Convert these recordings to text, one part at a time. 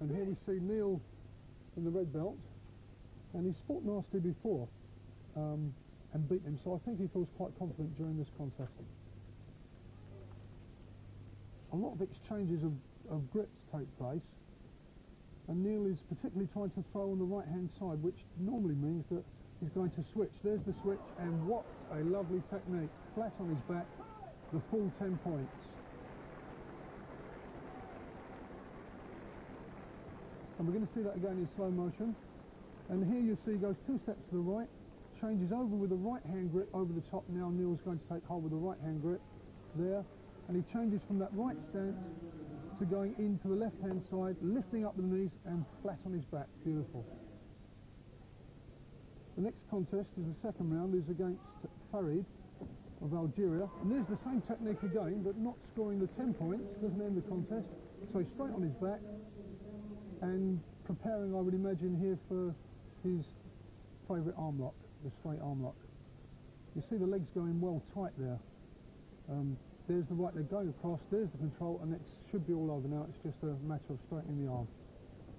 And here we see Neil in the red belt, and he's fought Nasty before and beaten him, so I think he feels quite confident during this contest. A lot of exchanges of grips take place, and Neil is particularly trying to throw on the right hand side, which normally means that he's going to switch. There's the switch, and what a lovely technique. Flat on his back, the full 10 points. And we're going to see that again in slow motion. And here you see he goes 2 steps to the right, changes over with the right hand grip over the top. Now Neil's going to take hold with the right hand grip there, and he changes from that right stance to going into the left hand side, lifting up the knees and flat on his back. Beautiful. The next contest is the second round, is against Farid of Algeria, and there's the same technique again, but not scoring the 10 points, doesn't end the contest. So he's straight on his back and preparing, I would imagine, here for his favourite arm lock, the straight arm lock. You see the legs going well tight there. There's the right leg going across, there's the control, and it should be all over now. It's just a matter of straightening the arm.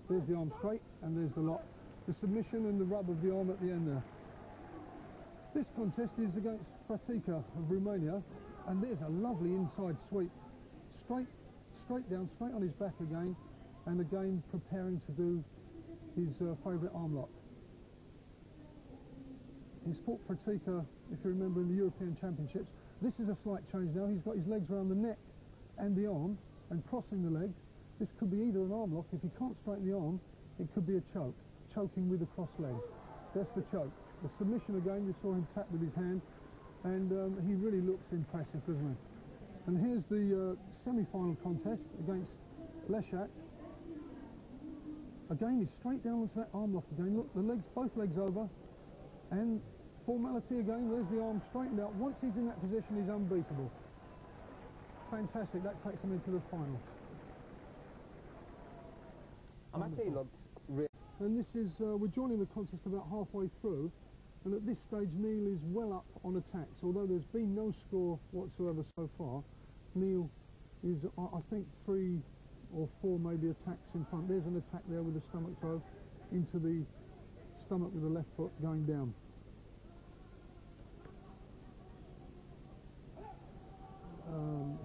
There's the arm straight, and there's the lock. The submission and the rub of the arm at the end there. This contest is against Pratica of Romania, and there's a lovely inside sweep. Straight down, straight on his back again, and again preparing to do his favourite arm lock. He's fought Pratica, if you remember, in the European Championships. This is a slight change now. He's got his legs around the neck and the arm and crossing the legs. This could be either an arm lock. If he can't straighten the arm, it could be a choke. Choking with the cross legs. That's the choke. The submission again, you saw him tap with his hand, and he really looks impressive, doesn't he? And here's the semi-final contest against Leshak. Again, he's straight down onto that arm lock again. Look, the legs, both legs over, and formality again. There's the arm straightened out. Once he's in that position, he's unbeatable. Fantastic. That takes him into the final. Actually looked really. And this is, we're joining the contest about halfway through, and at this stage Neil is well up on attacks. Although there's been no score whatsoever so far, Neil is, I think, 3 or 4 maybe attacks in front. There's an attack there with the stomach throw into the stomach with the left foot going down.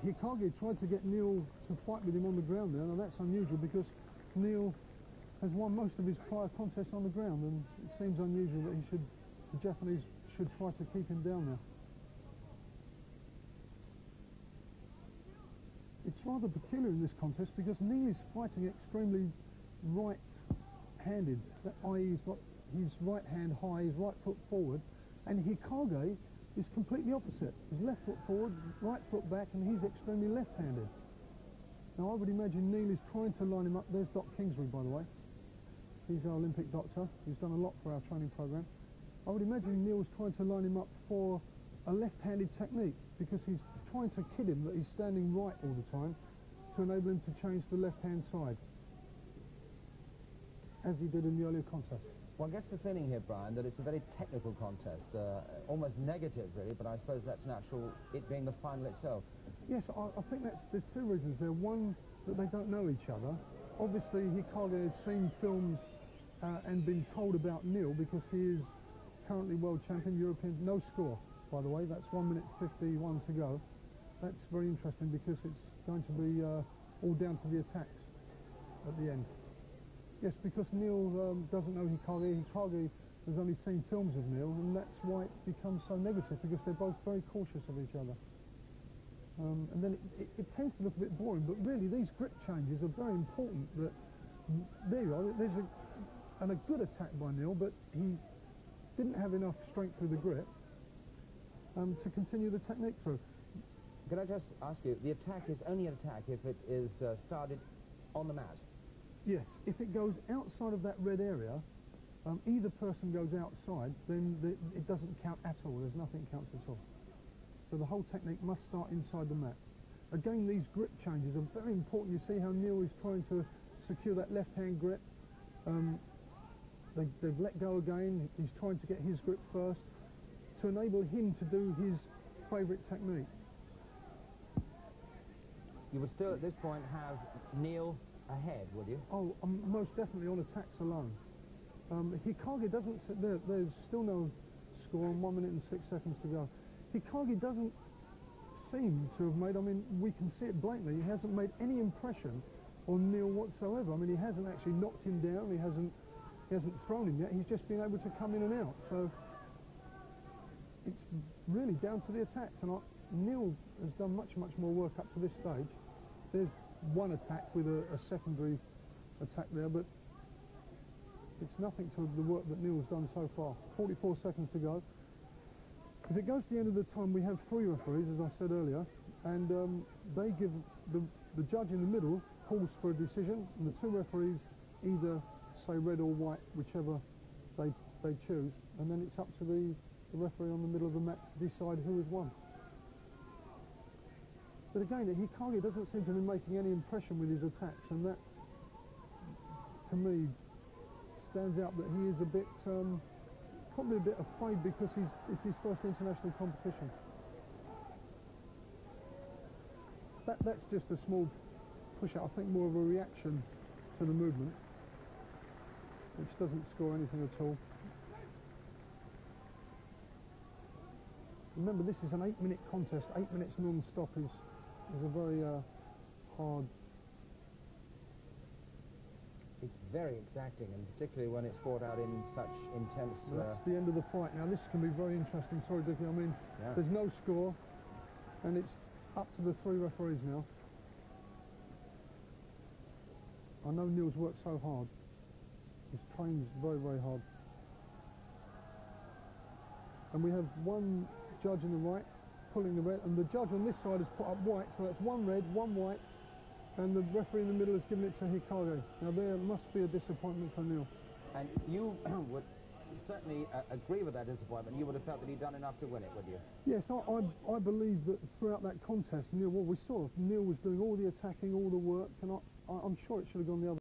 Hikage tried to get Neil to fight with him on the ground there. Now that's unusual because Neil has won most of his prior contests on the ground, and it seems unusual that the Japanese should try to keep him down there. It's rather peculiar in this contest because Neil is fighting extremely right-handed, i.e. he's got his right hand high, his right foot forward, and Hikage is completely opposite. His left foot forward, right foot back, and he's extremely left-handed. Now I would imagine Neil is trying to line him up. There's Doc Kingsbury, by the way. He's our Olympic doctor. He's done a lot for our training program. I would imagine Neil's trying to line him up for a left-handed technique because he's trying to kid him that he's standing right all the time to enable him to change to the left-hand side, as he did in the earlier contest. One gets the feeling here, Brian, that it's a very technical contest, almost negative, really, but I suppose that's natural, it being the final itself. Yes, I think there's 2 reasons there. One, that they don't know each other. Obviously, Hikage has seen films and been told about Neil because he is currently world champion, European, no score, by the way. That's 1 minute 51 to go. That's very interesting because it's going to be all down to the attacks at the end. Yes, because Neil doesn't know Hikage. Hikage has only seen films of Neil, and that's why it becomes so negative, because they're both very cautious of each other. And then it tends to look a bit boring, but really these grip changes are very important. That there you are, there's a good attack by Neil, but he didn't have enough strength with the grip to continue the technique through. Can I just ask you, the attack is only an attack if it is started on the mat? Yes, if it goes outside of that red area, either person goes outside, then it doesn't count at all. There's nothing counts at all. So the whole technique must start inside the mat. Again, these grip changes are very important. You see how Neil is trying to secure that left-hand grip. They've let go again. He's trying to get his grip first to enable him to do his favourite technique. You would still, at this point, have Neil ahead, would you? Oh, most definitely on attacks alone. Hikage doesn't... There's still no score, 1 minute and 6 seconds to go. Hikage doesn't seem to have made... I mean, we can see it blatantly. He hasn't made any impression on Neil whatsoever. I mean, he hasn't actually knocked him down. He hasn't thrown him yet. He's just been able to come in and out. So it's really down to the attacks. And Neil has done much more work up to this stage. There's one attack with a secondary attack there, but it's nothing to the work that Neil's done so far. 44 seconds to go. If it goes to the end of the time, we have 3 referees, as I said earlier, and they give the judge in the middle calls for a decision, and the 2 referees either say red or white, whichever they choose, and then it's up to the referee on the middle of the match to decide who has won. But again, Hikage doesn't seem to be making any impression with his attacks, and that, to me, stands out that he is a bit, probably a bit afraid because it's his first international competition. That's just a small push-out, I think more of a reaction to the movement, which doesn't score anything at all. Remember, this is an 8-minute contest. 8 minutes non-stop is a very hard... It's very exacting, and particularly when it's fought out in such intense... That's the end of the fight. Now, this can be very interesting. Sorry, Dickie, I mean, there's no score, and it's up to the 3 referees now. I know Neil's worked so hard. He's trained very hard. And we have one judge on the right pulling the red, and the judge on this side has put up white, so that's 1 red, 1 white, and the referee in the middle has given it to Hikage. Now there must be a disappointment for Neil. And you would certainly agree with that disappointment. You would have felt that he'd done enough to win it, would you? Yes, I believe that throughout that contest, Neil, well, we saw Neil was doing all the attacking, all the work, and I'm sure it should have gone the other way.